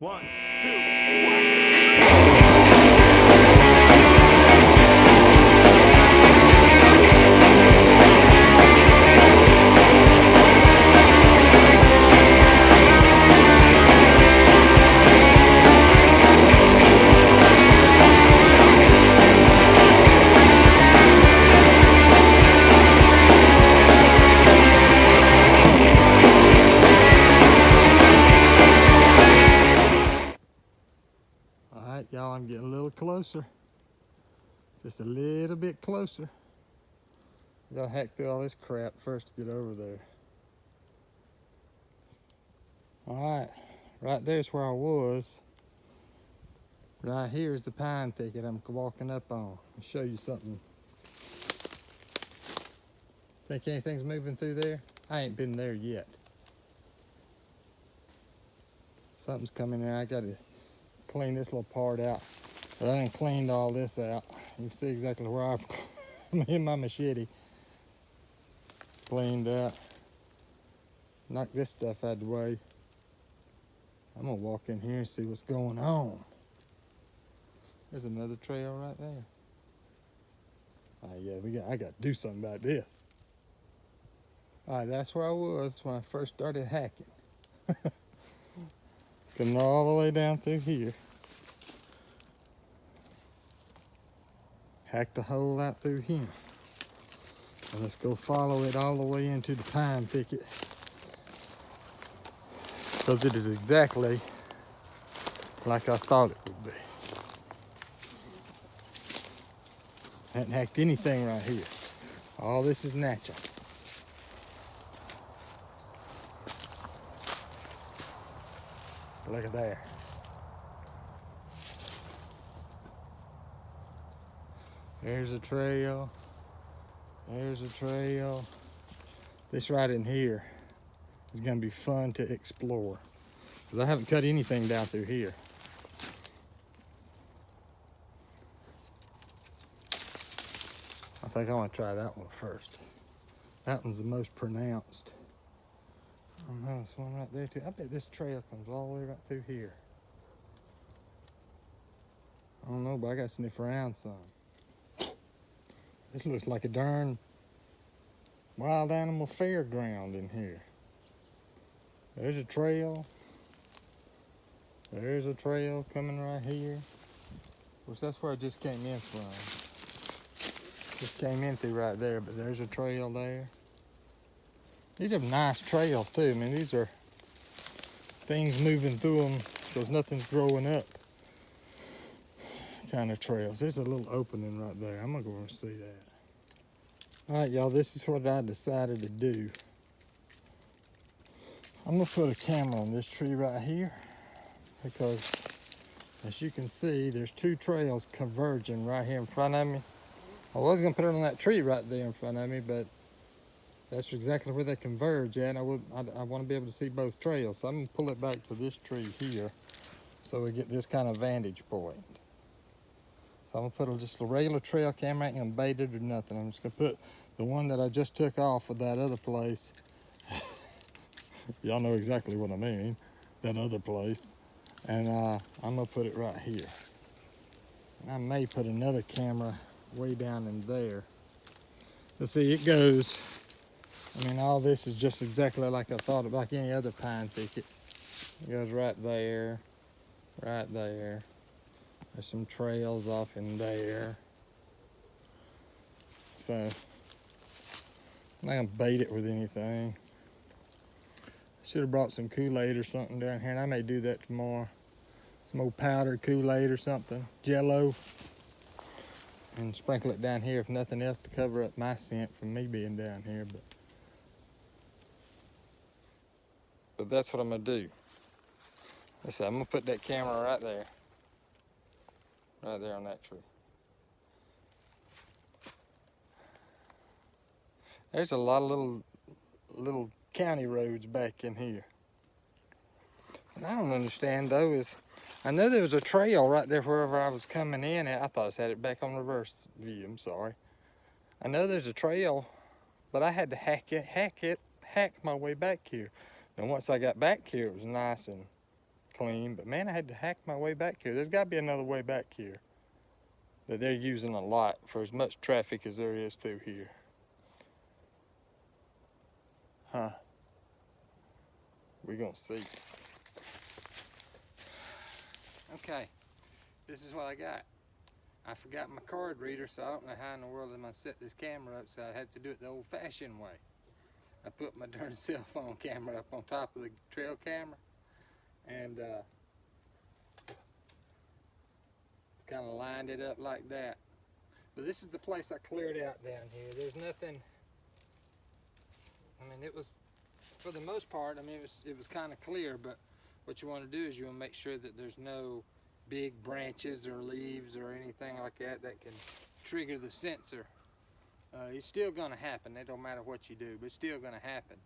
One, two, 1, 2, 3. All right, y'all, I'm getting a little closer. Just a little bit closer. Gotta hack through all this crap first to get over there. All right there's where I was. Right here is the pine thicket I'm walking up on. I'll show you something. Think anything's moving through there? I ain't been there yet. Something's coming in. I gotta clean this little part out. But I done cleaned all this out. You can see exactly where I've me and my machete cleaned out. Knock this stuff out of the way. I'm gonna walk in here and see what's going on. There's another trail right there. Yeah, I got to do something about this. All right, that's where I was when I first started hacking. Coming all the way down through here. Hack the hole out through here. And let's go follow it all the way into the pine thicket. Because it is exactly like I thought it would be. Hadn't hacked anything right here. All this is natural. Look at there. There's a trail. There's a trail. This right in here is gonna be fun to explore. Because I haven't cut anything down through here. I think I want to try that one first. That one's the most pronounced. Oh no, there's one right there too. I bet this trail comes all the way right through here. I don't know, but I got to sniff around some. This looks like a darn wild animal fairground in here. There's a trail. There's a trail coming right here. Of course, that's where I just came in from. Just came in through right there, but there's a trail there. These are nice trails too. I mean, these are things moving through them because nothing's growing up kind of trails. There's a little opening right there. I'm gonna go and see that. All right, y'all, this is what I decided to do. I'm gonna put a camera on this tree right here because as you can see, there's two trails converging right here in front of me. I was gonna put it on that tree right there in front of me, but that's exactly where they converge at. I want to be able to see both trails, so I'm gonna pull it back to this tree here so we get this kind of vantage point. So I'm gonna put just a regular trail camera. I ain't gonna bait it or nothing. I'm just gonna put the one that I just took off of that other place. Y'all know exactly what I mean, that other place. And I'm gonna put it right here. And I may put another camera way down in there. Let's see, it goes, I mean, all this is just exactly like I thought, like any other pine thicket. It goes right there, right there. There's some trails off in there. So, I'm not gonna bait it with anything. Should have brought some Kool-Aid or something down here, and I may do that tomorrow. Some old powdered Kool-Aid or something, Jello. And sprinkle it down here, if nothing else, to cover up my scent from me being down here. But that's what I'm gonna do. Listen, I'm gonna put that camera right there on that tree. There's a lot of little county roads back in here. And I don't understand though is, I know there was a trail right there wherever I was coming in at. I thought I had it back on reverse view, I'm sorry. I know there's a trail, but I had to hack my way back here. And once I got back here, it was nice and clean, but man, I had to hack my way back here. There's got to be another way back here that they're using a lot for as much traffic as there is through here. Huh. We're gonna see. Okay, this is what I got. I forgot my card reader, so I don't know how in the world I'm gonna set this camera up, so I had to do it the old-fashioned way. I put my darn cell phone camera up on top of the trail camera, and kind of lined it up like that. But this is the place I cleared out down here. There's nothing. I mean, it was, for the most part, I mean, it was kind of clear, but what you want to do is you want to make sure that there's no big branches or leaves or anything like that that can trigger the sensor. It's still going to happen. It don't matter what you do, but it's still going to happen.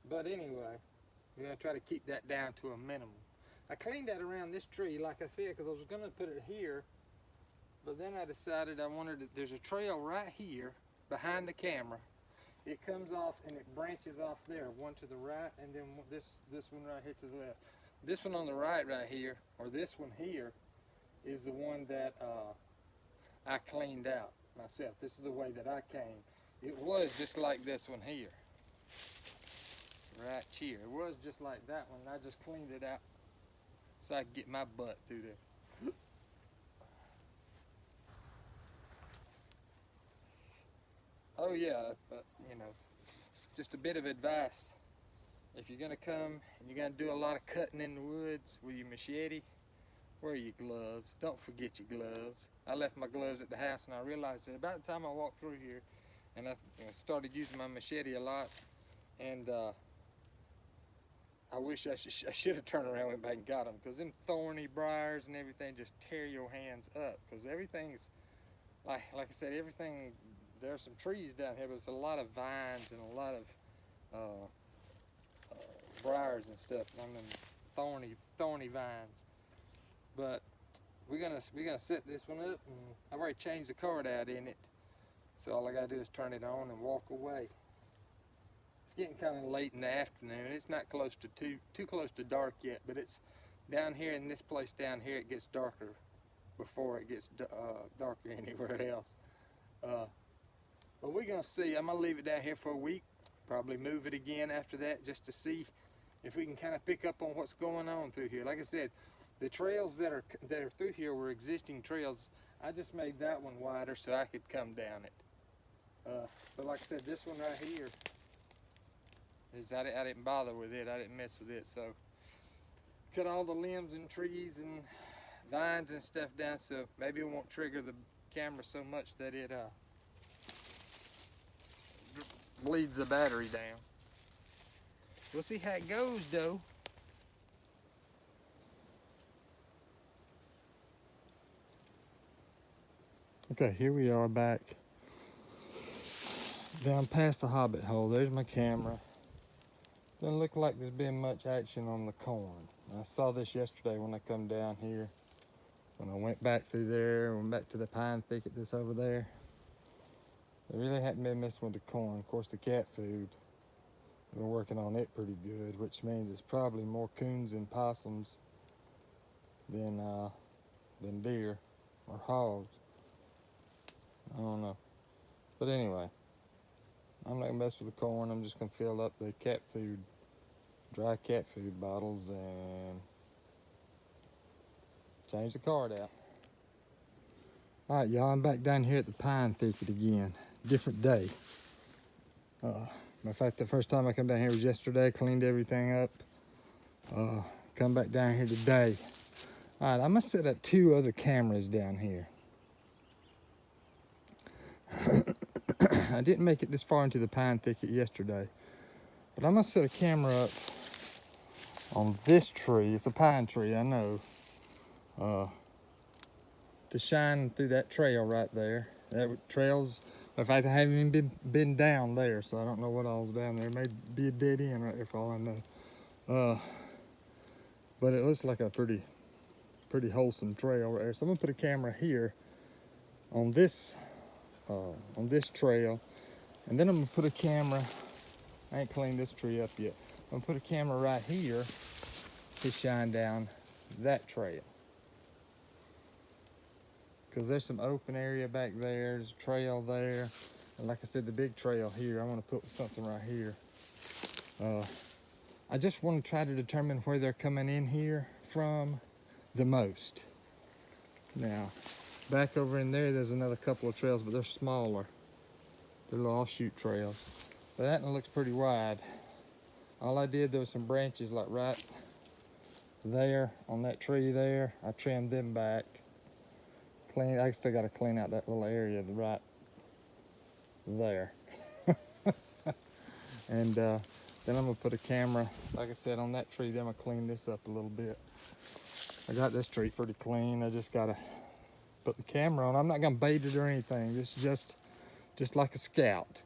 But anyway, we're going to try to keep that down to a minimum. I cleaned that around this tree, like I said, because I was going to put it here, but then I decided I wanted to, there's a trail right here behind the camera. It comes off and it branches off there, one to the right, and then this one right here to the left. This one on the right here, or this one here, is the one that I cleaned out myself. This is the way that I came. It was just like this one here, right here. It was just like that one. I just cleaned it out so I could get my butt through there. Oh yeah, but you know, just a bit of advice. If you're gonna come and you're gonna do a lot of cutting in the woods with your machete, wear your gloves. Don't forget your gloves. I left my gloves at the house, and I realized that about the time I walked through here and I started using my machete a lot, and I wish I should have turned around and went back and got them, because them thorny briars and everything just tear your hands up, because everything's like I said, everything, there's some trees down here, but it's a lot of vines and a lot of briars and stuff on them thorny vines. But we're gonna set this one up, and I've already changed the card out in it, so all I gotta do is turn it on and walk away. It's getting kind of late in the afternoon. It's not close to too close to dark yet, but it's down here in this place down here, it gets darker before it gets darker anywhere else. But we're gonna see. I'm gonna leave it down here for a week, probably move it again after that, just to see if we can kind of pick up on what's going on through here. Like I said, the trails that are through here were existing trails. I just made that one wider so I could come down it. But like I said, this one right here is, I didn't bother with it. I didn't mess with it. So cut all the limbs and trees and vines and stuff down, so maybe it won't trigger the camera so much that it bleeds the battery down. We'll see how it goes though. Okay, here we are back down past the hobbit hole. There's my camera. Doesn't look like there's been much action on the corn. I saw this yesterday when I come down here. When I went back through there, went back to the pine thicket that's over there. They really hadn't been messing with the corn. Of course, the cat food, I've been working on it pretty good, which means it's probably more coons and possums than deer or hogs. I don't know. But anyway, I'm not gonna mess with the corn. I'm just gonna fill up the cat food, dry cat food bottles, and change the card out. All right, y'all, I'm back down here at the pine thicket again. Different day. Matter of fact, the first time I come down here was yesterday, cleaned everything up. Come back down here today. All right, I'm gonna set up 2 other cameras down here. I didn't make it this far into the pine thicket yesterday, but I'm gonna set a camera up on this tree. It's a pine tree, I know. To shine through that trail right there. That trail's, in fact, I haven't even been down there, so I don't know what all's down there. It may be a dead end right there for all I know. But it looks like a pretty wholesome trail right there. So I'm gonna put a camera here on this trail, and then I'm gonna put a camera. I ain't cleaned this tree up yet. I'm gonna put a camera right here to shine down that trail. Because there's some open area back there, there's a trail there. And like I said, the big trail here, I want to put something right here. I just want to try to determine where they're coming in here from the most. Now, back over in there, there's another couple of trails, but they're smaller. They're little offshoot trails. But that one looks pretty wide. All I did, there was some branches like right there on that tree there. I trimmed them back. I still got to clean out that little area right there. And then I'm gonna put a camera, like I said, on that tree. Then I'm gonna clean this up a little bit. I got this tree pretty clean. I just gotta put the camera on. I'm not gonna bait it or anything. This is just like a scout.